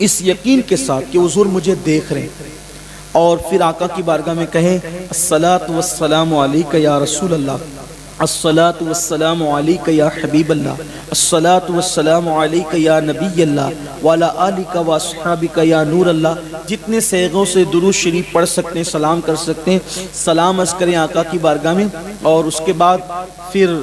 اس یقین کے ساتھ کہ حضور مجھے دیکھ رہے ہیں، اور پھر آقا کی بارگاہ میں کہیں الصلاۃ والسلام علیک یا رسول اللہ، الصلاۃ والسلام علیک یا حبیب اللہ، الصلاۃ والسلام علیک یا نبی اللہ وعلی آلک و اصحابک یا نور اللہ۔ جتنے صیغوں سے درود شریف پڑھ سکتے ہیں، سلام کر سکتے ہیں، سلام عرض کریں آقا کی بارگاہ میں، اور اس کے بعد پھر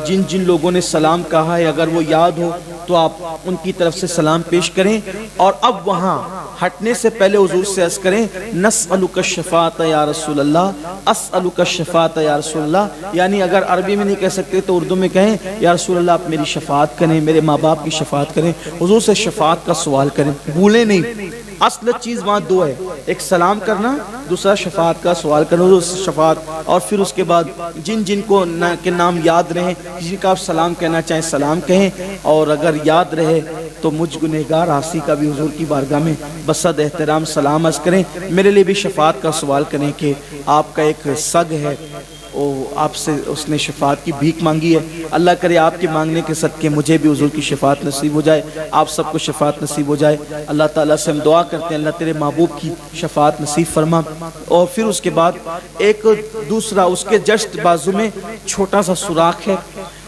جن جن لوگوں نے سلام کہا ہے اگر وہ یاد ہو تو آپ ان کی طرف سے سلام پیش کریں، اور اب وہاں ہٹنے سے پہلے حضور سے عرض کریں نسألک الشفاعۃ یا رسول اللہ، اسألک الشفاعۃ یا رسول اللہ، یعنی اگر عربی میں نہیں کہہ سکتے تو اردو میں کہیں یا رسول اللہ آپ میری شفاعت کریں، میرے ماں باپ کی شفاعت کریں، حضور سے شفاعت کا سوال کریں، بھولیں نہیں۔ اصل چیز وہاں دو ہے، ایک سلام کرنا، دوسرا شفاعت کا سوال کرنا، حضور سے شفاعت، اور پھر اس کے بعد جن جن کو کے نام یاد رہیں، جن کا آپ سلام کہنا چاہیں سلام کہیں، اور اگر یاد رہے تو مجھ گنہگار عاصی کا بھی حضور کی بارگاہ میں بصد احترام سلام عرض کریں، میرے لیے بھی شفاعت کا سوال کریں کہ آپ کا ایک سگ ہے آپ سے اس نے شفاعت کی بھیک مانگی ہے، اللہ کرے آپ کے مانگنے کے صدقے مجھے بھی حضور کی شفاعت نصیب ہو جائے، آپ سب کو شفاعت نصیب ہو جائے۔ اللہ تعالیٰ سے ہم دعا کرتے ہیں اللہ تیرے محبوب کی شفاعت نصیب فرما۔ اور پھر اس کے بعد ایک دوسرا اس کے جسٹ بازو میں چھوٹا سا سوراخ ہے،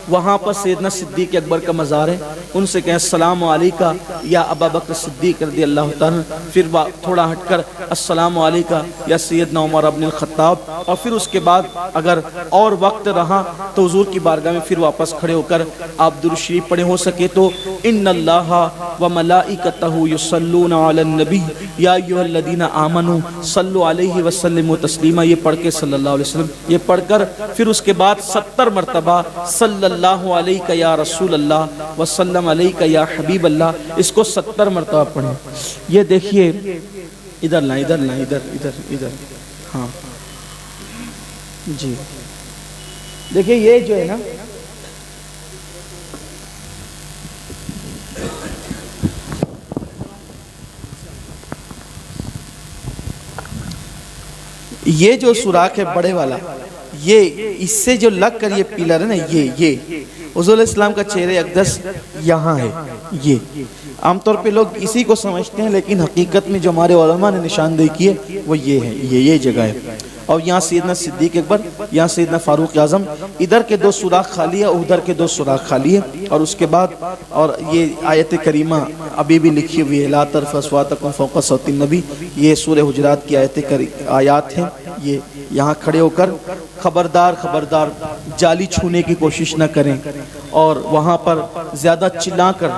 وہاں پر سیدنا صدیق اکبر کا مزار ہے، ان سے کہیں السلام علیکہ یا ابا بکر صدیق رضی اللہ تعالیٰ، پھر تھوڑا ہٹ کر السلام علیکہ یا سیدنا عمر ابن الخطاب، اور پھر اس کے بعد اگر اور وقت رہا تو حضور کی بارگاہ میں پھر واپس کھڑے ہو کر آپ درود شریف پڑھے، ہو سکے تو ان اللہ و ملائکتہ یصلون علی النبی یا ایھا الذین آمنوا صلوا علیہ وسلموا تسلیما، یہ پڑھ کے صلی اللہ علیہ وسلم، یہ پڑھ کر پھر اس کے بعد 70 مرتبہ صلی اللہ علیہ یا رسول اللہ وسلم علیہ یا حبیب اللہ، اس کو 70 مرتبہ پڑھیں۔ یہ دیکھیے ادھر لائیں، ادھر لائیں، ادھر، ہاں جی، دیکھیے یہ جو ہے نا یہ جو سوراخ ہے بڑے والا، یہ اس سے جو لگ کر یہ پلر ہے نا، یہ حضور علیہ السلام کا چہرے اقدس یہاں ہے، یہ عام طور پہ لوگ اسی کو سمجھتے ہیں، لیکن حقیقت میں جو ہمارے علماء نے نشاندہی کی ہے وہ یہ ہے، یہ جگہ ہے، اور یہاں سیدنا صدیق اکبر، یہاں سیدنا فاروق اعظم، ادھر کے 2 سوراخ خالی ہے، ادھر کے 2 سوراخ خالی ہے، اور اس کے بعد اور یہ آیت کریمہ ابھی بھی لکھی ہوئی ہے لا ترفعوا اصواتکم فوق صوت النبی، یہ سورہ حجرات کی آیات ہیں، یہ یہاں کھڑے ہو کر خبردار جالی چھونے کی کوشش نہ کریں، اور وہاں پر زیادہ چلا کر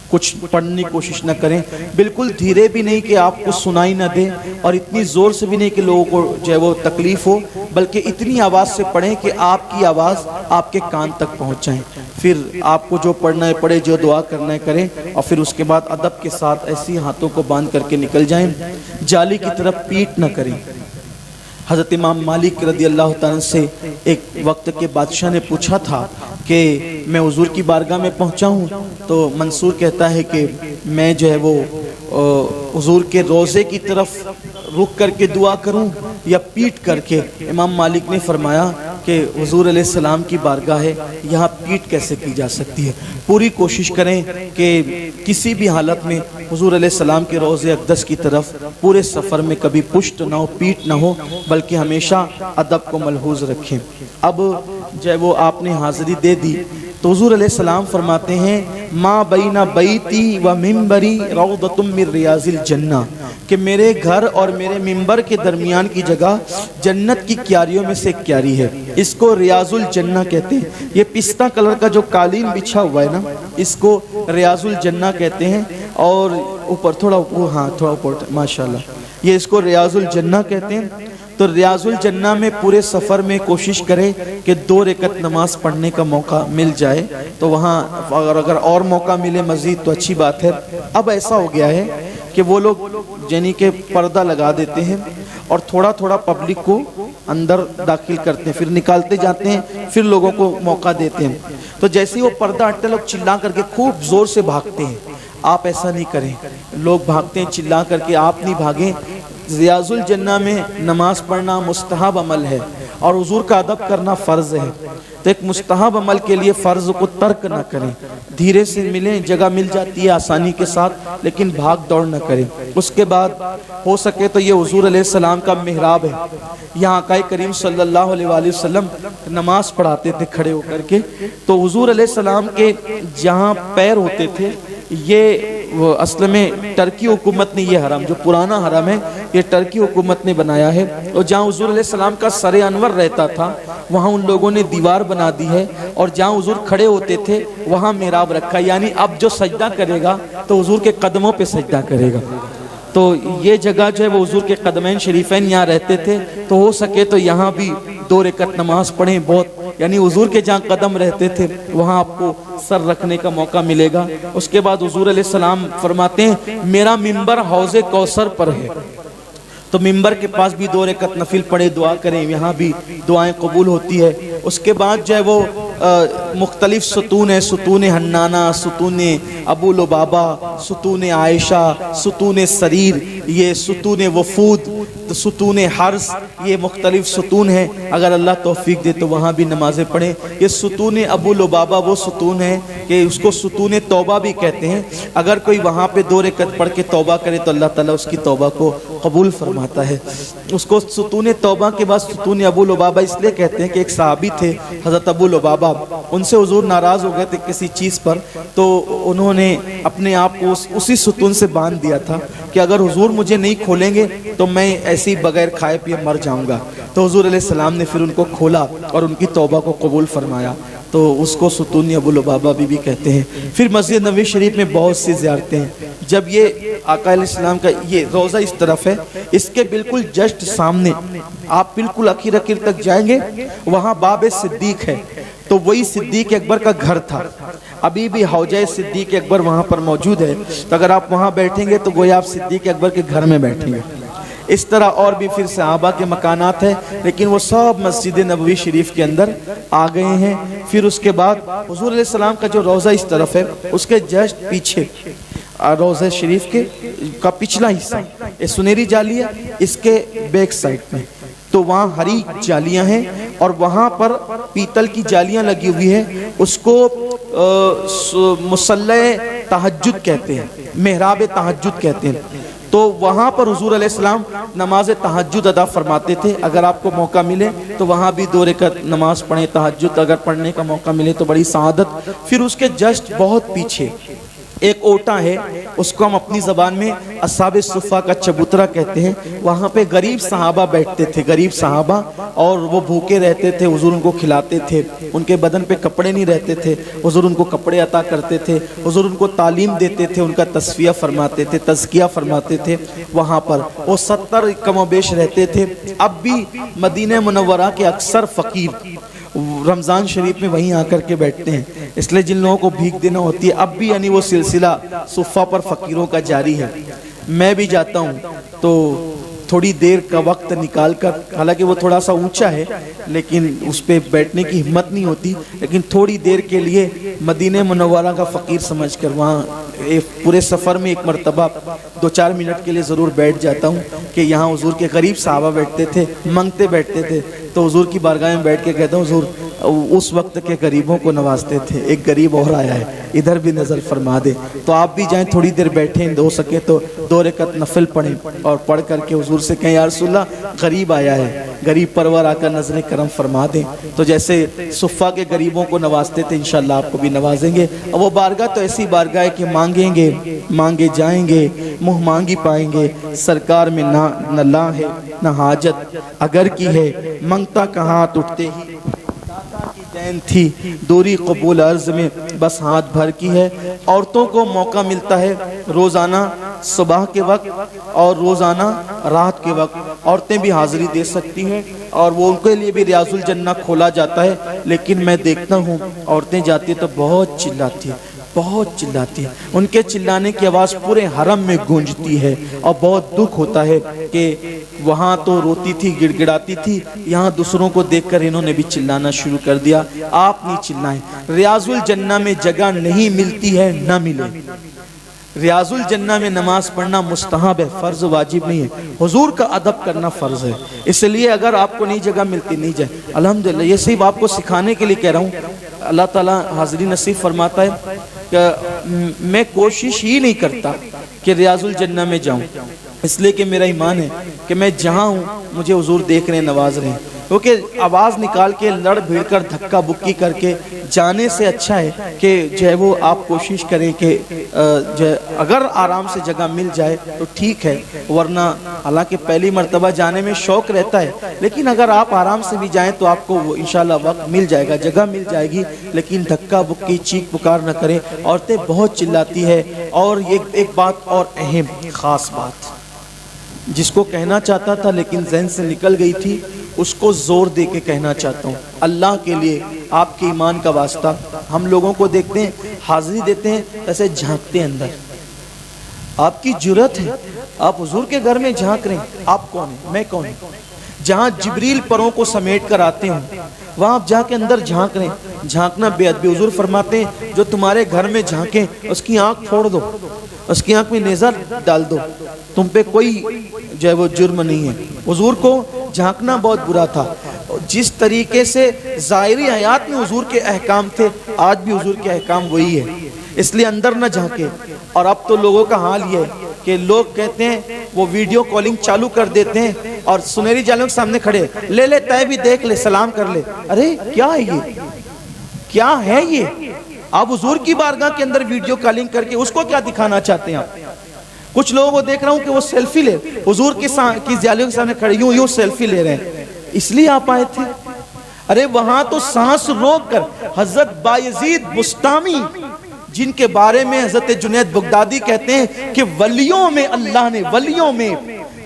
کچھ پڑھنے کی کوشش نہ کریں، بالکل دھیرے بھی نہیں کہ آپ کو سنائی نہ دے، اور اتنی زور سے بھی نہیں کہ لوگوں کو جو ہے وہ تکلیف ہو، بلکہ اتنی آواز سے پڑھیں کہ آپ کی آواز آپ کے کان تک پہنچ جائیں، پھر آپ کو جو پڑھنا ہے پڑھے، جو دعا کرنا ہے کریں، اور پھر اس کے بعد ادب کے ساتھ ایسی ہاتھوں کو باندھ کر کے نکل جائیں، جالی کی طرف پیٹ نہ کریں۔ حضرت امام مالک رضی اللہ تعالیٰ سے ایک وقت کے بادشاہ نے پوچھا تھا کہ میں حضور کی بارگاہ میں پہنچا ہوں، تو منصور کہتا ہے کہ میں جو ہے وہ حضور کے روضے کی طرف رک کر کے دعا کروں یا پیٹ کر کے؟ امام مالک نے فرمایا کہ حضور علیہ السلام کی بارگاہ ہے، یہاں پیٹ کیسے کی جا سکتی ہے؟ پوری کوشش کریں کہ کسی بھی حالت میں حضور علیہ السلام کے روضے اقدس کی طرف پورے سفر میں کبھی پشت نہ ہو، پیٹ نہ ہو، بلکہ ہمیشہ ادب کو ملحوظ رکھیں۔ اب جو ہے وہ آپ نے حاضری دے دی تو حضور علیہ السلام فرماتے ہیں ما بین بیتی و ممبری روضۃ من ریاض الجنہ، کہ میرے گھر اور میرے ممبر کے درمیان کی جگہ جنت کی کیاریوں میں سے ایک کیاری ہے، اس کو ریاض الجنہ کہتے ہیں۔ یہ پستہ کلر کا جو قالین بچھا ہوا ہے نا، اس کو ریاض الجنہ کہتے ہیں، اور اوپر تھوڑا اوپر ماشاءاللہ، یہ اس کو ریاض الجنہ کہتے ہیں۔ تو ریاض الجنہ میں پورے سفر میں کوشش کرے کہ 2 رکعت نماز پڑھنے کا موقع مل جائے، تو وہاں اگر اور موقع ملے مزید تو اچھی بات ہے۔ اب ایسا ہو گیا ہے کہ وہ لوگ یعنی کہ پردہ لگا دیتے ہیں اور تھوڑا تھوڑا پبلک کو اندر داخل کرتے ہیں، پھر نکالتے جاتے ہیں، پھر لوگوں کو موقع دیتے ہیں۔ تو جیسے ہی وہ پردہ ہٹتے لوگ چلا کر کے خوب زور سے بھاگتے ہیں، آپ ایسا نہیں کریں، لوگ بھاگتے ہیں چلا کر کے، آپ نہیں بھاگیں۔ ریاض الجنہ میں نماز پڑھنا مستحب عمل ہے، اور حضور کا ادب کرنا فرض ہے، تو ایک مستحب عمل کے لیے فرض کو ترک نہ کریں، دھیرے سے ملیں، جگہ مل جاتی ہے آسانی کے ساتھ، لیکن بھاگ دوڑ نہ کریں۔ اس کے بعد ہو سکے تو یہ حضور علیہ السلام کا محراب ہے، یہاں آقا کریم صلی اللہ علیہ وآلہ وسلم نماز پڑھاتے تھے کھڑے ہو کر کے، تو حضور علیہ السلام کے جہاں پیر ہوتے تھے، یہ اصل میں ترکی حکومت نے یہ حرم جو پرانا حرم ہے یہ ترکی حکومت نے بنایا ہے، اور جہاں حضور علیہ السلام کا سر انور رہتا تھا وہاں ان لوگوں نے دیوار بنا دی ہے، اور جہاں حضور کھڑے ہوتے تھے وہاں محراب رکھا، یعنی اب جو سجدہ کرے گا تو حضور کے قدموں پہ سجدہ کرے گا۔ تو یہ جگہ جو ہے وہ حضور کے قدمین شریفین یہاں رہتے تھے، تو ہو سکے تو یہاں بھی 2 رکعت نماز پڑھیں، بہت یعنی حضور کے جہاں قدم رہتے تھے وہاں آپ کو سر رکھنے کا موقع ملے گا۔ اس کے بعد حضور علیہ السلام فرماتے ہیں میرا منبر حوض کوثر پر ہے، تو منبر کے پاس بھی 2 رکعت نفل پڑھے، دعا کریں، یہاں بھی دعائیں قبول ہوتی ہے۔ اس کے بعد جو ہے وہ مختلف ستون ہے، ستون حنانہ، ستون ابو لبابہ، ستون عائشہ، ستون سریر، یہ ستون وفود، ستون حرس، یہ مختلف ستون ہیں، اگر اللہ توفیق دے تو وہاں بھی نمازیں پڑھیں۔ یہ ستون ابو لبابہ وہ ستون ہے کہ اس کو ستون توبہ بھی کہتے ہیں، اگر کوئی وہاں پہ 2 رکعت پڑھ کے توبہ کرے تو اللہ تعالیٰ اس کی توبہ کو قبول فرماتا ہے۔ اس کو ستون توبہ کے بعد ستون ابو لبابہ اس لیے کہتے ہیں کہ ایک صحابی تھے حضرت ابو لبابہ، ان سے حضور ناراض ہو گئے تھے کسی چیز پر، تو انہوں نے اپنے آپ کو اسی ستون سے باندھ دیا تھا کہ اگر حضور مجھے نہیں کھولیں گے تو میں ایسے ہی بغیر کھائے پیے مر جاؤں گا۔ تو حضور علیہ السلام نے پھر ان کو کھولا اور ان کی توبہ کو قبول فرمایا، تو اس کو ستون ابو لبابہ بھی کہتے ہیں۔ پھر مسجد نبوی شریف میں بہت سی زیارتیں ہیں، جب یہ آقا علیہ السلام کا یہ روضہ اس طرف ہے، اس کے بالکل جسٹ سامنے آپ بالکل اخیر تک جائیں گے، وہاں باب صدیق ہے، تو وہی صدیق اکبر کا گھر تھا، ابھی بھی حوضہ صدیق اکبر وہاں پر موجود ہے، تو اگر آپ وہاں بیٹھیں گے تو گویا آپ صدیق اکبر کے گھر میں بیٹھیں گے۔ اس طرح اور بھی پھر صحابہ کے مکانات ہیں، لیکن وہ سب مسجد نبوی شریف کے اندر آ گئے ہیں۔ پھر اس کے بعد حضور علیہ السلام کا جو روضہ اس طرف ہے، اس کے جسٹ پیچھے روضہ شریف کے کا پچھلا حصہ یہ سنہری جالی ہے، اس کے بیک سائڈ میں تو وہاں ہری جالیاں ہیں، اور وہاں پر پیتل کی جالیاں لگی ہوئی ہیں، اس کو مصلی تہجد کہتے ہیں، محراب تہجد کہتے ہیں۔ تو وہاں پر حضور علیہ السلام نماز تہجد ادا فرماتے تھے، اگر آپ کو موقع ملے تو وہاں بھی 2 رکعت نماز پڑھیں، تہجد اگر پڑھنے کا موقع ملے تو بڑی سعادت۔ پھر اس کے جسٹ بہت پیچھے ایک اوٹا ہے، اس کو ہم اپنی زبان میں اصحاب صفہ کا چبوترا کہتے ہیں، وہاں پہ غریب صحابہ بیٹھتے تھے، غریب صحابہ، اور وہ بھوکے رہتے تھے، حضور ان کو کھلاتے تھے، ان کے بدن پہ کپڑے نہیں رہتے تھے، حضور ان کو کپڑے عطا کرتے تھے، حضور ان کو تعلیم دیتے تھے، ان کا تصفیہ فرماتے تھے، تزکیہ فرماتے تھے، وہاں پر وہ 70 کم و بیش رہتے تھے۔ اب بھی مدینہ منورہ کے اکثر فقیر رمضان شریف میں وہیں آ کر کے بیٹھتے ہیں، اس لئے جن لوگوں کو بھیک دینا ہوتی ہے اب بھی یعنی وہ سلسلہ صفہ پر فقیروں کا جاری ہے۔ میں بھی جاتا ہوں تو تھوڑی دیر کا وقت نکال کر، حالانکہ وہ تھوڑا سا اونچا ہے لیکن اس پہ بیٹھنے کی ہمت نہیں ہوتی، لیکن تھوڑی دیر کے لیے مدینہ منورہ کا فقیر سمجھ کر وہاں پورے سفر میں ایک مرتبہ 2-4 منٹ کے لیے ضرور بیٹھ جاتا ہوں کہ یہاں حضور کے غریب صحابہ بیٹھتے تھے، منگتے بیٹھتے تھے، تو حضور کی بارگاہ میں بیٹھ کے کہتا ہوں حضور اس وقت کے غریبوں کو نوازتے تھے، ایک غریب اور آیا ہے، ادھر بھی نظر فرما دے۔ تو آپ بھی جائیں، تھوڑی دیر بیٹھیں، ہو سکے تو 2 رکعت نفل پڑھیں اور پڑھ کر کے حضور سے کہیں یا رسول اللہ غریب آیا ہے، غریب پرور آ کر نظر کرم فرما دیں۔ تو جیسے صفہ کے غریبوں کو نوازتے تھے انشاءاللہ آپ کو بھی نوازیں گے۔ اور وہ بارگاہ تو ایسی بارگاہ ہے کہ مانگیں گے مانگے جائیں گے، منہ مانگی پائیں گے، سرکار میں نہ لا ہے نہ حاجت اگر کی ہے، منگتا کہاں اٹھتے ہی داتا کی دین تھی، دوری قبول عرض میں بس ہاتھ بھر کی ہے۔ عورتوں کو موقع ملتا ہے روزانہ صبح کے وقت اور روزانہ رات کے وقت، عورتیں بھی حاضری دے سکتی ہیں، اور وہ ان کے لیے بھی ریاض الجنہ کھولا جاتا ہے، لیکن میں دیکھتا ہوں عورتیں جاتی ہیں تو بہت چلاتی ہیں، بہت چلاتی ہے، ان کے چلانے کی آواز پورے حرم میں گونجتی ہے، اور بہت دکھ ہوتا ہے کہ وہاں تو روتی تھی، گڑ گڑاتی تھی، یہاں دوسروں کو دیکھ کر انہوں نے بھی چلانا شروع کر دیا۔ آپ نہیں چلائیں، ریاض الجنہ میں جگہ نہیں ملتی ہے، نہ ملے، ریاض الجنہ میں نماز پڑھنا مستحب ہے، فرض واجب نہیں ہے، حضور کا ادب کرنا فرض ہے۔ اس لیے اگر آپ کو نئی جگہ ملتی نہیں جائے، الحمدللہ یہ صرف آپ کو سکھانے کے لیے کہہ رہا ہوں۔ اللہ تعالیٰ حاضری نصیب فرماتا ہے کہ میں کوشش ہی نہیں کرتا کہ ریاض الجنہ میں جاؤں، اس لیے کہ میرا ایمان ہے کہ میں جہاں ہوں مجھے حضور دیکھ رہے ہیں، نواز رہے ہیں، کیونکہ آواز نکال کے لڑ بھیڑ کر دھکا بکی کر کے جانے سے اچھا ہے کہ جو ہے وہ آپ کوشش کریں کہ اگر آرام سے جگہ مل جائے تو ٹھیک ہے، ورنہ حالانکہ پہلی مرتبہ جانے میں شوق رہتا ہے، لیکن اگر آپ آرام سے بھی جائیں تو آپ کو انشاءاللہ وقت مل جائے گا، جگہ مل جائے گی، لیکن دھکا بکی چیخ پکار نہ کریں۔ عورتیں بہت چلاتی ہے، اور یہ ایک بات اور اہم خاص بات جس کو کہنا چاہتا تھا لیکن ذہن سے نکل گئی تھی، اس کو زور دے کے کہنا چاہتا ہوں۔ اللہ کے لیے آپ کے ایمان کا واسطہ، ہم لوگوں کو دیکھتے ہیں، حاضری دیتے ہیں، ایسے جھانکتے ہیں اندر۔ آپ کی جرأت ہے، آپ حضور کے گھر میں جھانک رہے ہیں، آپ کون ہیں، میں کون ہوں؟ جہاں جبریل پروں کو سمیٹ کر آتے ہیں وہاں آپ جا کے اندر جھانک رہے ہیں۔ جھانکنا بے ادبی، حضور فرماتے ہیں جو تمہارے گھر میں جھانکیں اس کی آنکھ پھوڑ دو، اس کی آنکھ میں نیزہ ڈال دو، تم پہ کوئی جو ہے وہ جرم نہیں ہے۔ حضور کو جھانکنا بہت برا تھا۔ جس طریقے سے ظاہری حیات میں حضور کے احکام تھے، آج بھی حضور کے احکام وہی ہے، اس لیے اندر نہ جھانکے۔ اور اب تو لوگوں کا حال یہ ہے کہ لوگ کہتے ہیں وہ ویڈیو کالنگ چالو کر دیتے ہیں اور سنہری جالیوں کے سامنے کھڑے، لے لے تے بھی دیکھ لے، سلام کر لے۔ ارے کیا ہے یہ، کیا ہے یہ؟ آپ حضور کی بارگاہ کے اندر ویڈیو کالنگ کر کے اس کو کیا دکھانا چاہتے ہیں آپ؟ کچھ لوگوں کو دیکھ رہا ہوں کہ وہ سیلفی لے، حضور کی جالیوں کے سامنے کھڑے یوں سیلفی لے رہے ہیں، اس لیے آپ آئے تھے؟ ارے وہاں تو سانس روک کر حضرت بایزید بسطامی، جن کے بارے میں حضرت جنید بغدادی کہتے ہیں کہ ولیوں میں اللہ نے، ولیوں میں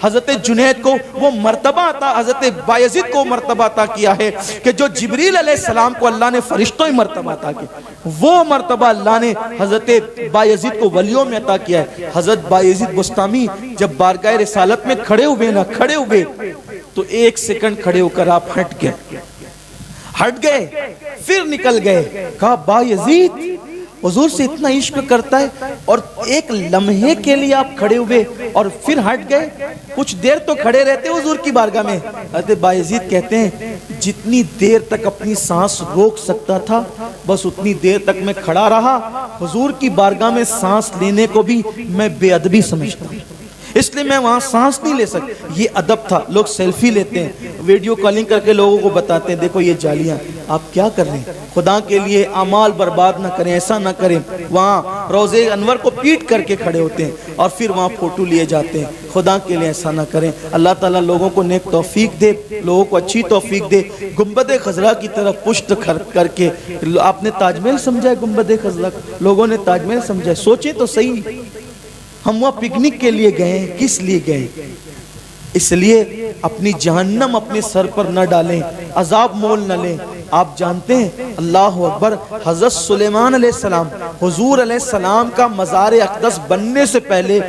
حضرت جنید کو وہ مرتبہ عطا، حضرت بایزید کو مرتبہ عطا کیا ہے کہ جو جبریل علیہ السلام کو اللہ نے فرشتوں ہی مرتبہ عطا کیا، وہ مرتبہ اللہ نے حضرت بایزید کو ولیوں میں عطا کیا ہے۔ حضرت بایزید بسطامی جب بارگاہ رسالت میں کھڑے ہوئے تو ایک سیکنڈ کھڑے ہو کر آپ ہٹ گئے، پھر نکل گئے، کہا بایزید حضور سے اتنا عشق کرتا ہے اور ایک لمحے کے لیے آپ کھڑے ہوئے اور پھر ہٹ گئے؟ کچھ دیر تو کھڑے رہتے حضور کی بارگاہ میں۔ حضرت بایزید کہتے ہیں جتنی دیر تک اپنی سانس روک سکتا تھا بس اتنی دیر تک میں کھڑا رہا، حضور کی بارگاہ میں سانس لینے کو بھی میں بے ادبی سمجھتا ہوں، اس لیے میں وہاں سانس نہیں لے سکتا۔ یہ ادب تھا۔ لوگ سیلفی لیتے ہیں، ویڈیو کالنگ کر کے لوگوں کو بتاتے ہیں دیکھو یہ جالیاں، آپ کیا کر رہے ہیں؟ خدا کے لیے اعمال برباد نہ کریں، ایسا نہ کریں۔ وہاں روضے انور کو پیٹ کر کے کھڑے ہوتے ہیں اور پھر وہاں فوٹو لیے جاتے ہیں، خدا کے لیے ایسا نہ کریں۔ اللہ تعالیٰ لوگوں کو نیک توفیق دے، لوگوں کو اچھی توفیق دے۔ گنبد خضرا کی طرف پشت کر کے، آپ نے تاج محل سمجھا ہے گنبد خضرا، لوگوں نے تاج محل سمجھا ہے؟ سوچیں تو صحیح، ہم وہاں پکنک کے لیے گئے، کس لیے گئے؟ اس لیے اپنی جہنم اپنے سر پر نہ ڈالیں، عذاب مول نہ لیں۔ آپ جانتے ہیں اللہ اکبر، حضرت سلیمان علیہ السلام، حضور علیہ السلام کا مزار اقدس بننے سے پہلے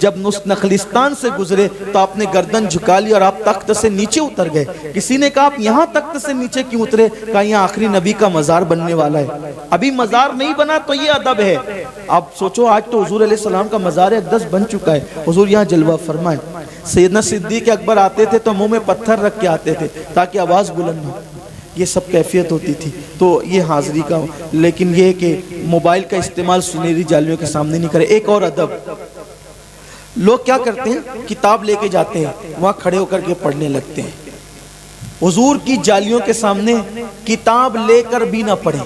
جب نخلستان سے گزرے تو آپ نے گردن جھکا لی اور آپ تخت سے نیچے اتر گئے۔ کسی نے کہا آپ یہاں تخت سے نیچے کیوں اترے؟ کہا یہاں آخری نبی کا مزار بننے والا ہے، ابھی مزار نہیں بنا تو یہ ادب ہے۔ آپ سوچو آج تو حضور علیہ السلام کا مزار اقدس بن چکا ہے، حضور یہاں جلوہ فرمائے۔ سیدنا صدیق اکبر آتے تھے تو منہ میں پتھر رکھ کے آتے تھے تاکہ آواز بلند ہو، یہ سب کیفیت ہوتی تھی۔ تو یہ حاضری کا، لیکن یہ کہ موبائل کا استعمال سنہری جالیوں کے سامنے نہیں کرے۔ ایک اور ادب، لوگ کیا کرتے ہیں، کتاب لے کے جاتے ہیں، وہاں کھڑے ہو کر کے پڑھنے لگتے ہیں۔ حضور کی جالیوں کے سامنے کتاب لے کر بھی نہ پڑھیں،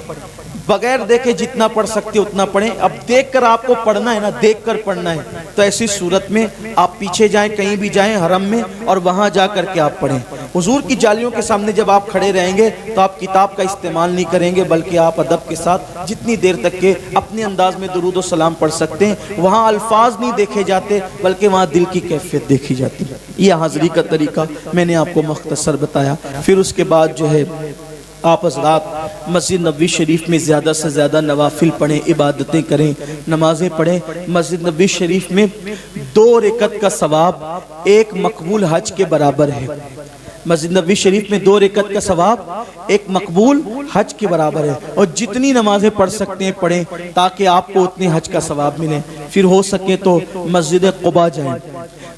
بغیر دیکھے جتنا پڑھ سکتے اتنا پڑھیں۔ اب دیکھ کر آپ کو پڑھنا ہے نا، دیکھ کر پڑھنا ہے، تو ایسی صورت میں آپ پیچھے جائیں، کہیں بھی جائیں حرم میں، اور وہاں جا کر کے آپ پڑھیں۔ حضور کی جالیوں کے سامنے جب آپ کھڑے رہیں گے تو آپ کتاب کا استعمال نہیں کریں گے، بلکہ آپ ادب کے ساتھ جتنی دیر تک کے اپنے انداز میں درود و سلام پڑھ سکتے ہیں۔ وہاں الفاظ نہیں دیکھے جاتے بلکہ وہاں دل کی کیفیت دیکھی جاتی ہے۔ یہ حاضری کا طریقہ میں نے آپ کو مختصر بتایا۔ پھر اس کے بعد جو ہے آپ حضرات مسجد نبوی شریف میں زیادہ سے زیادہ نوافل پڑھیں، عبادتیں کریں، نمازیں پڑھیں۔ مسجد نبوی شریف میں 2 رکعت کا ثواب ایک مقبول حج کے برابر ہے۔ مسجد نبوی شریف میں 2 رکعت کا ثواب ایک مقبول حج کے برابر ہے، اور جتنی نمازیں پڑھ سکتے ہیں پڑھیں تاکہ آپ کو اتنے حج کا ثواب ملے۔ پھر ہو سکے تو مسجد قباء جائیں۔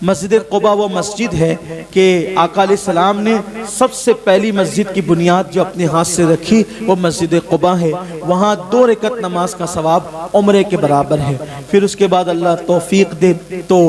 مسجد قباء وہ مسجد ہے کہ آقا علیہ السلام نے سب سے پہلی مسجد کی بنیاد جو اپنے ہاتھ سے رکھی وہ مسجد قباء ہے، وہاں 2 رکعت نماز کا ثواب عمرے کے برابر ہے۔ پھر اس کے بعد اللہ توفیق دے تو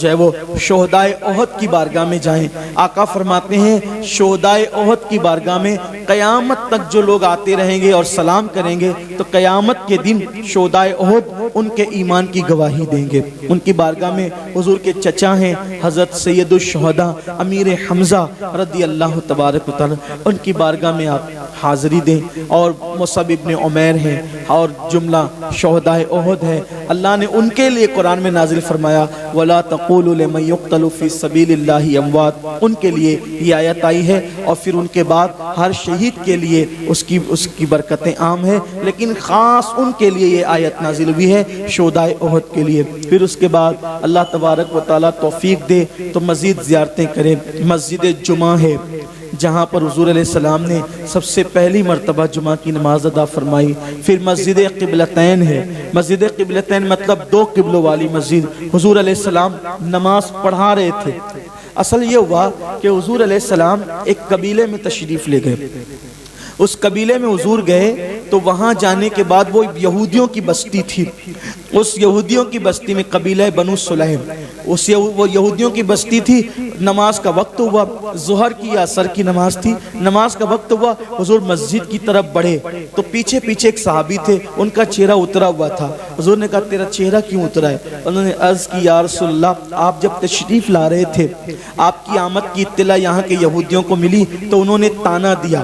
جو ہے وہ شہدائے احد کی بارگاہ میں جائیں۔ آقا فرماتے ہیں شہدائے احد کی بارگاہ میں قیامت تک جو لوگ آتے رہیں گے اور سلام کریں گے تو قیامت کے دن شہدائے احد ان کے ایمان کی گواہی دیں گے۔ ان کی بارگاہ میں حضور کے چچا ہیں حضرت سید الشہداء امیر حمزہ رضی اللہ تبارک و تعالی، ان کی بارگاہ میں آپ حاضری دیں۔ اور مصعب ابن عمیر ہیں اور جملہ شہدائے احد ہے، اللہ نے ان کے لیے قرآن میں نازل فرمایا وَلَا تَقُولُوا لِمَن يُقْتَلُ فِي سَبِيلِ اللَّهِ أَمْوَاتٌ، ان کے لیے یہ آیت آئی ہے۔ اور پھر ان کے بعد ہر شہید کے لیے اس کی برکتیں عام ہیں، لیکن خاص ان کے لیے یہ آیت نازل ہوئی ہے شہدائے احد کے لیے۔ پھر اس کے بعد اللہ تبارک و تعالیٰ توفیق دے تو مزید زیارتیں کریں۔ مسجد جمعہ ہے جہاں پر حضور علیہ السلام نے سب سے پہلی مرتبہ جمعہ کی نماز ادا فرمائی۔ پھر مسجد قبلتین ہے، مسجد قبلتین مطلب 2 قبلوں والی مسجد۔ حضور علیہ السلام نماز پڑھا رہے تھے۔ اصل یہ ہوا کہ حضور علیہ السلام ایک قبیلے میں تشریف لے گئے، اس قبیلے میں حضور گئے تو وہاں جانے کے بعد وہ یہودیوں کی بستی تھی، اس یہودیوں کی بستی میں قبیلہ بنو سلیم، وہ یہودیوں کی بستی تھی۔ نماز کا وقت ہوا، ظہر کی یا عصر کی نماز تھی، نماز کا وقت ہوا، حضور مسجد کی طرف بڑھے تو پیچھے پیچھے ایک صحابی تھے، ان کا چہرہ اترا ہوا تھا۔ حضور نے کہا تیرا چہرہ کیوں اترا ہے؟ انہوں نے عرض کی یا رسول اللہ آپ جب تشریف لا رہے تھے آپ کی آمد کی اطلاع یہاں کے یہودیوں کو ملی تو انہوں نے تانا دیا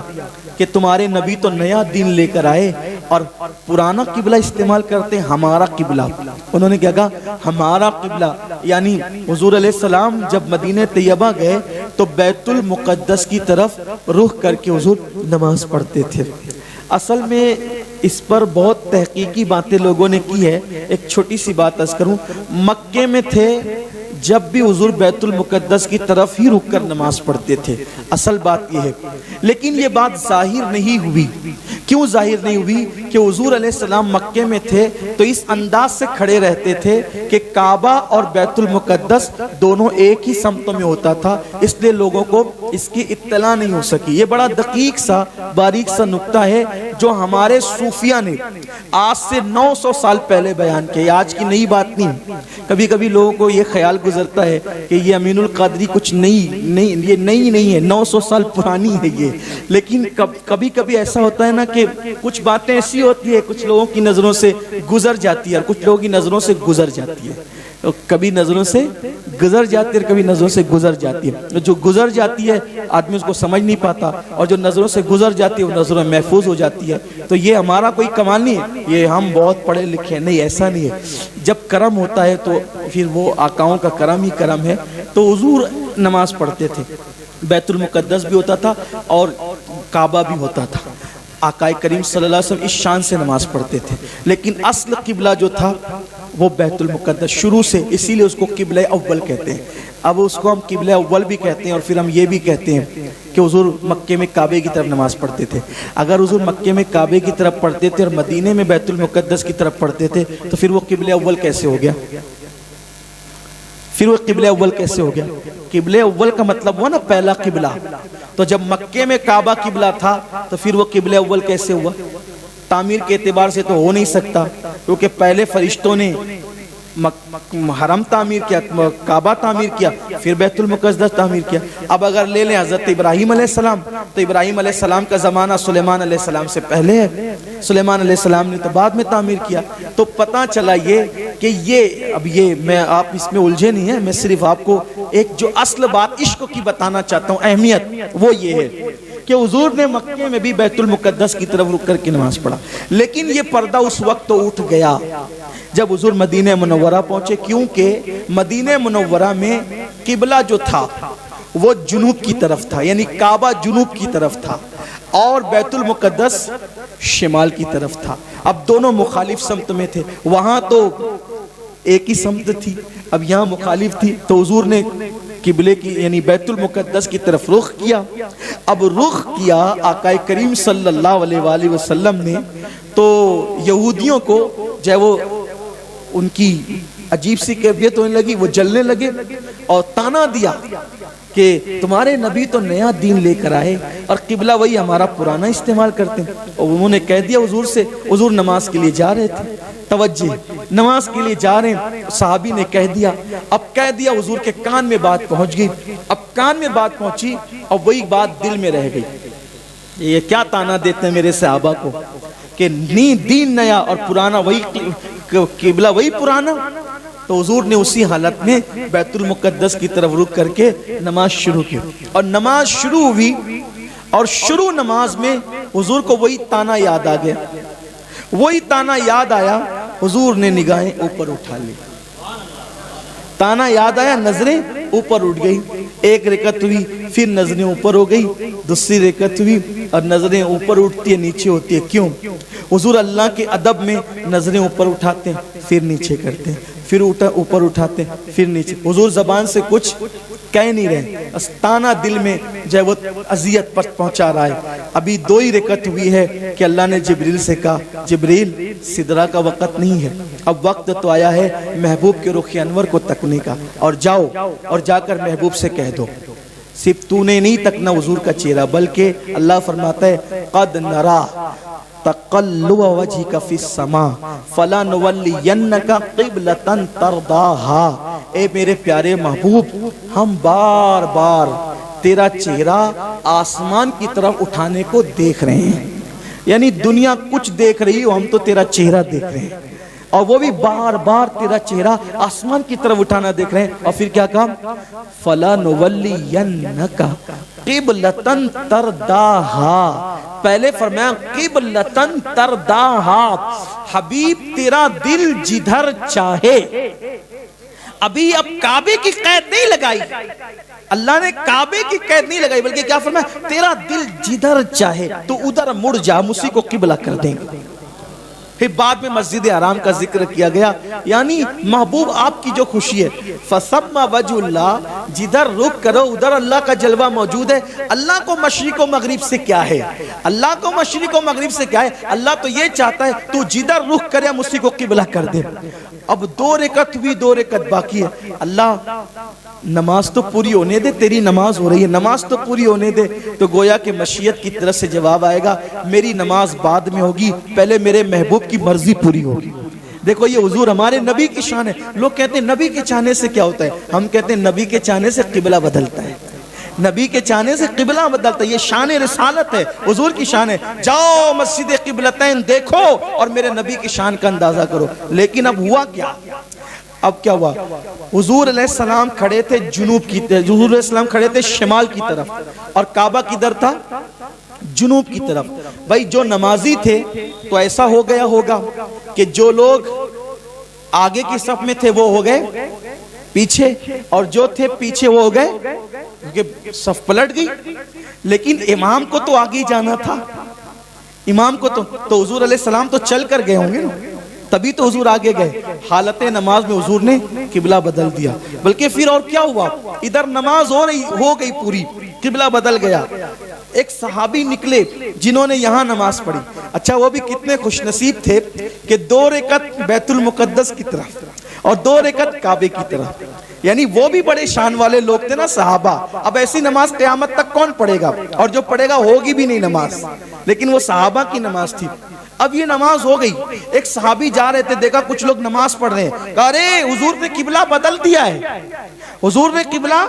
کہ تمہارے نبی تو نیا دین لے کر آئے اور پرانا قبلہ استعمال کرتے ہیں، ہمارا قبلہ۔ انہوں نے کیا کہا؟ ہمارا قبلہ، یعنی حضور علیہ السلام جب مدینہ طیبہ گئے تو بیت المقدس کی طرف رخ کر کے حضور نماز پڑھتے تھے۔ اصل میں اس پر بہت تحقیقی باتیں لوگوں نے کی ہے۔ ایک چھوٹی سی بات عرض کروں، مکے میں تھے جب بھی حضور بیت المقدس کی طرف ہی رک کر نماز پڑھتے تھے، اصل بات یہ ہے۔ لیکن یہ بات ظاہر نہیں ہوئی۔ کیوں ظاہر نہیں ہوئی؟ کہ حضور علیہ السلام مکے میں تھے تو اس انداز سے کھڑے رہتے تھے کہ کعبہ اور بیت المقدس دونوں ایک ہی سمتوں میں ہوتا تھا، اس لیے لوگوں کو اس کی اطلاع نہیں ہو سکی۔ یہ بڑا دقیق سا باریک سا نکتہ ہے جو ہمارے صوفیہ نے آج سے 900 سال پہلے بیان کیا، آج کی نئی بات نہیں۔ کبھی کبھی لوگوں کو یہ خیال گزرتا ہے کہ یہ امین القادری کچھ یہ نئی نہیں ہے، 900 سال پرانی ہے یہ۔ لیکن کبھی کبھی ایسا ہوتا ہے نا کہ کچھ باتیں ایسی ہوتی ہے کچھ لوگوں کی نظروں سے گزر جاتی ہے اور کچھ لوگوں کی نظروں سے گزر جاتی ہے، کبھی نظروں سے گزر جاتی ہے اور کبھی نظروں سے گزر جاتی ہے۔ جو گزر جاتی ہے آدمی اس کو سمجھ نہیں پاتا، اور جو نظروں سے گزر جاتی ہے وہ نظروں میں محفوظ ہو جاتی ہے۔ تو یہ ہمارا کوئی کمال نہیں ہے، یہ ہم بہت پڑھے لکھے ہیں، نہیں ایسا نہیں ہے۔ جب کرم ہوتا ہے تو پھر وہ آقاؤں کا کرم ہی کرم ہے۔ تو حضور نماز پڑھتے تھے، بیت المقدس بھی ہوتا تھا اور کعبہ بھی ہوتا تھا۔ آقا کریم صلی اللہ علیہ وسلم اس شان سے نماز پڑھتے تھے، لیکن اصل قبلہ جو تھا وہ بیت المقدس شروع سے، اسی لیے اس کو قبلہ اول کہتے ہیں۔ اب اس کو ہم قبلہ اول بھی کہتے ہیں اور پھر ہم یہ بھی کہتے ہیں کہ حضور مکے میں کعبے کی طرف نماز پڑھتے تھے۔ اگر حضور مکے میں کعبے کی طرف پڑھتے تھے اور مدینے میں بیت المقدس کی طرف پڑھتے تھے تو پھر وہ قبلہ اول کیسے ہو گیا؟ پھر وہ قبلہ اول کیسے ہو گیا؟ قبلہ اول کا مطلب ہوا نا پہلا قبلہ، تو جب مکے میں کعبہ قبلہ تھا تو پھر وہ قبلہ اول کیسے ہوا؟ تعمیر کے اعتبار سے تو ہو نہیں سکتا، کیونکہ پہلے فرشتوں نے حرم تعمیر کیا، کعبہ تعمیر کیا، پھر بیت المقدس تعمیر کیا۔ اب اگر لے لیں حضرت ابراہیم علیہ السلام، تو ابراہیم علیہ السلام کا زمانہ سلیمان علیہ السلام سے پہلے ہے، سلیمان علیہ السلام نے تو بعد میں تعمیر کیا۔ تو پتہ چلا یہ کہ اب میں آپ اس میں الجھے نہیں ہیں، میں صرف آپ کو ایک جو اصل بات عشق کی بتانا چاہتا ہوں، اہمیت وہ یہ ہے کہ حضور نے مکے میں بھی بیت المقدس کی طرف رک کر کے نماز پڑھا، لیکن یہ پردہ اس وقت تو اٹھ گیا جب حضور مدینہ منورہ پہنچے، کیونکہ مدینہ منورہ میں قبلہ جو تھا وہ جنوب کی طرف تھا، یعنی کعبہ جنوب کی طرف تھا اور بیت المقدس شمال کی طرف تھا۔ اب دونوں مخالف سمت میں تھے، وہاں تو ایک ہی سمت تھی، اب یہاں مخالف تھی، تو حضور نے قبلے کی یعنی بیت المقدس کی طرف رخ کیا. اب رخ کیا آقا کریم صلی اللہ علیہ وآلہ وسلم نے تو یہودیوں کو جب وہ ان کی عجیب سی کیفیت ہونے لگی, وہ جلنے لگے اور تانا دیا کہ تمہارے نبی تو نیا دین لے کر آئے اور قبلہ وہی ہمارا پرانا استعمال کرتے ہیں. اور انہوں نے کہہ دیا حضور سے, حضور نماز کے لیے جا رہے تھے, توجہ نماز کے لیے جا رہے ہیں, صحابی نے کہہ دیا, اب کہہ دیا حضور کے کان میں بات پہنچ گئی. اب کان میں بات پہنچی اور وہی بات دل میں رہ گئی. یہ کیا تانا دیتے ہیں میرے صحابہ کو کہ دین نیا اور پرانا وہی, قبلہ وہی پرانا. تو حضور نے اسی حالت میں بیت المقدس کی طرف رخ کر کے نماز شروع کی. اور نماز شروع ہوئی اور شروع نماز میں حضور کو وہی تانا یاد آ گیا. وہی تانا یاد آیا, حضور نے نگاہیں اوپر اٹھا لی. تانا یاد آیا, نظریں اوپر اٹھ گئی. ایک رکعت ہوئی, پھر نظریں اوپر ہو گئی. دوسری رکعت ہوئی اور نظریں اوپر اٹھتی ہے, نیچے ہوتی ہے. کیوں؟ حضور اللہ کے ادب میں نظریں اوپر اٹھاتے ہیں, پھر نیچے کرتے ہیں, پھر اوپر اٹھاتے ہیں, پھر نیچے. حضور زبان سے کچھ کہہ نہیں رہے, استانا دل میں جو وہ اذیت پر پہنچا رہا ہے. ابھی 2 ہی رکعت ہوئی ہے کہ اللہ نے جبریل سے کہا, جبریل سدرہ کا وقت نہیں ہے, اب وقت تو آیا ہے محبوب کے رخ انور کو تکنے کا, اور جاؤ اور جا کر محبوب سے کہہ دو. صرف تو نے نہیں تکنا حضور کا چہرہ, بلکہ اللہ فرماتا ہے قد نرا تقلب وجهك في السماء فلنولينك قبلة ترضاها. اے میرے پیارے محبوب, ہم بار بار تیرا چہرہ آسمان کی طرف اٹھانے کو دیکھ رہے ہیں. یعنی دنیا کچھ دیکھ رہی ہو, ہم تو تیرا چہرہ دیکھ رہے ہیں, اور وہ بھی بار بار تیرا چہرہ آسمان کی طرف اٹھانا دیکھ رہے ہیں. اور پھر کیا کہا, فَلَنُوَلِّيَنَّكَ قِبْلَةً تَرْضَاهَا. پہلے فرمایا قِبْلَةً تَرْضَاهَا, حبیب تیرا دل جدھر چاہے. ابھی اب کعبے کی قید نہیں لگائی, اللہ نے کعبے کی قید نہیں لگائی, بلکہ کیا فرمایا, تیرا دل جدھر چاہے تو ادھر مڑ جا, ہم اسی کو قبلہ کر دیں گے. پھر بعد میں مسجد حرام کا ذکر کیا گیا. یعنی محبوب آپ کی جو خوشی ہے, فَثَمَّ وَجْهُ اللَّهِ, جدھر رخ کرو ادھر اللہ کا جلوہ موجود ہے. اللہ کو مشرق و مغرب سے کیا ہے, اللہ کو مشرق و مغرب سے کیا ہے, اللہ تو یہ چاہتا ہے تو جدھر رخ کرے ہم اسی کو قبلہ کر دیں. اب 2 رکعت ہوئی, 2 رکعت باقی ہے. اللہ نماز تو پوری ہونے دے, تیری نماز ہو رہی ہے, نماز تو پوری ہونے دے. تو گویا کہ مشیت کی طرف سے جواب آئے گا, میری نماز بعد میں ہوگی, پہلے میرے محبوب کی مرضی پوری ہوگی. دیکھو یہ حضور ہمارے نبی کی شان ہے. لوگ کہتے ہیں نبی کے چاہنے سے کیا ہوتا ہے, ہم کہتے ہیں نبی کے چاہنے سے قبلہ بدلتا ہے. نبی کے چاہنے سے قبلہ بدلتا ہے, یہ شان رسالت ہے, حضور کی شان ہے. جاؤ مسجد قبلتین دیکھو اور میرے نبی کی شان کا اندازہ کرو. لیکن اب ہوا کیا, اب کیا ہوا, حضور علیہ السلام کھڑے تھے جنوب کی طرف, حضور علیہ السلام کھڑے تھے شمال کی طرف, اور کعبہ کدھر تھا, جنوب کی طرف. بھائی جو نمازی تھے تو ایسا ہو گیا ہوگا کہ جو لوگ آگے کی صف میں تھے وہ ہو گئے پیچھے, اور جو تھے پیچھے وہ ہو گئے, کیونکہ صف پلٹ گئی. لیکن امام کو تو آگے جانا تھا, امام کو تو حضور علیہ السلام تو چل کر گئے ہوں گے نا, تبھی تو حضور آگے گئے. حالت نماز میں حضور نے قبلہ بدل دیا. بلکہ پھر اور کیا ہوا, ادھر نماز ہو گئی پوری, قبلہ بدل گیا. ایک صحابی نکلے جنہوں نے یہاں نماز پڑھی. اچھا وہ بھی کتنے خوش نصیب تھے کہ 2 رکعت بیت المقدس کی طرف اور 2 رکعت کعبے کی طرف. یعنی وہ بھی بڑے شان والے لوگ تھے نا صحابہ. اب ایسی نماز قیامت تک کون پڑھے گا, اور جو پڑھے گا ہوگی بھی نہیں نماز, لیکن وہ صحابہ کی نماز تھی. اب یہ نماز ہو گئی, ایک صحابی جا رہے تھے, دیکھا کچھ لوگ نماز پڑھ رہے ہیں, کہا ارے حضور نے قبلہ بدل دیا ہے, حضور نے قبلہ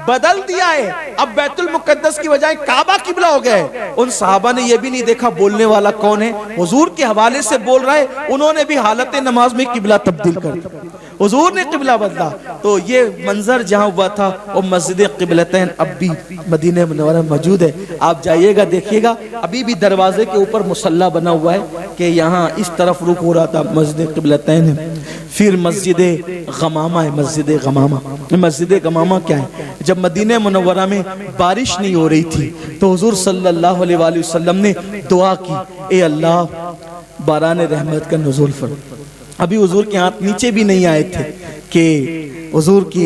بدل دیا ہے, اب بیت المقدس کی بجائے کعبہ قبلہ ہو گیا ہے. ان صحابہ نے یہ بھی نہیں دیکھا بولنے والا کون ہے, حضور کے حوالے سے بول رہا ہے, انہوں نے بھی حالت نماز میں قبلہ تبدیل کر دیا, حضور نے قبلہ بدلا. تو یہ منظر جہاں ہوا تھا وہ مسجد قبلتین اب بھی مدینہ منورہ موجود ہے. آپ جائیے گا دیکھیے گا, ابھی بھی دروازے کے اوپر مصلی بنا ہوا ہے کہ یہاں اس طرف رخ ہو رہا تھا, مسجد قبلتین ہے. پھر مسجد غمامہ ہے, مسجد غمامہ. مسجد غمامہ کیا ہے, جب مدینہ منورہ میں بارش نہیں ہو رہی تھی تو حضور صلی اللہ علیہ وآلہ وسلم نے دعا کی, اے اللہ باران رحمت کا نزول فرما. ابھی حضور کے ہاتھ نیچے بھی نہیں آئے تھے کہ حضور کی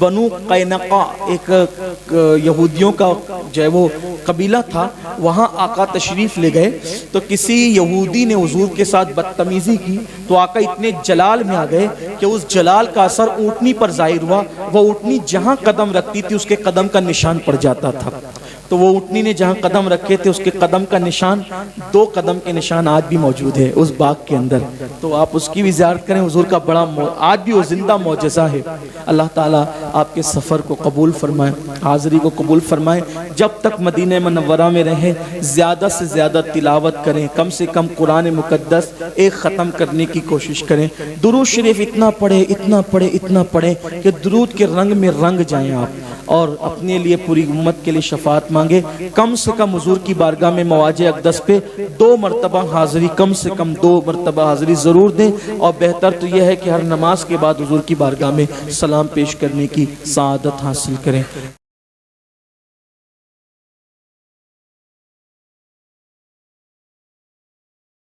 بنو قینقا ایک یہودیوں کا جو ہے وہ قبیلہ تھا، وہاں آقا تشریف لے گئے تو کسی یہودی نے حضور کے ساتھ بدتمیزی کی تو آقا اتنے جلال میں آ گئے کہ اس جلال کا اثر اونٹنی پر ظاہر ہوا، وہ اونٹنی جہاں قدم رکھتی تھی اس کے قدم کا نشان پڑ جاتا تھا، تو وہ اونٹنی نے جہاں قدم رکھے تھے اس کے قدم کا نشان، 2 قدم کے نشان آج بھی موجود ہے اس باغ کے اندر، تو آپ اس کی بھی زیارت کریں، حضور کا بڑا آج بھی وہ زندہ معجزہ ہے۔ اللہ تعالیٰ آپ کے سفر کو قبول فرمائے، حاضری کو قبول فرمائے، جب تک مدینہ منورہ میں رہیں زیادہ سے زیادہ تلاوت کریں، کم سے کم قرآن مقدس ایک ختم کرنے کی کوشش کریں، درود شریف اتنا پڑھیں اتنا پڑھیں اتنا پڑھیں کہ درود کے رنگ میں رنگ جائیں آپ، اور اپنے لیے پوری امت کے لیے شفاعت مانگے، کم سے کم حضور کی بارگاہ میں مواجہ اقدس پہ 2 مرتبہ حاضری، کم سے کم 2 مرتبہ حاضری ضرور دیں، اور بہتر تو یہ ہے کہ ہر نماز کے بعد حضور کی بارگاہ میں سلام پیش کرنے کی سعادت حاصل کریں۔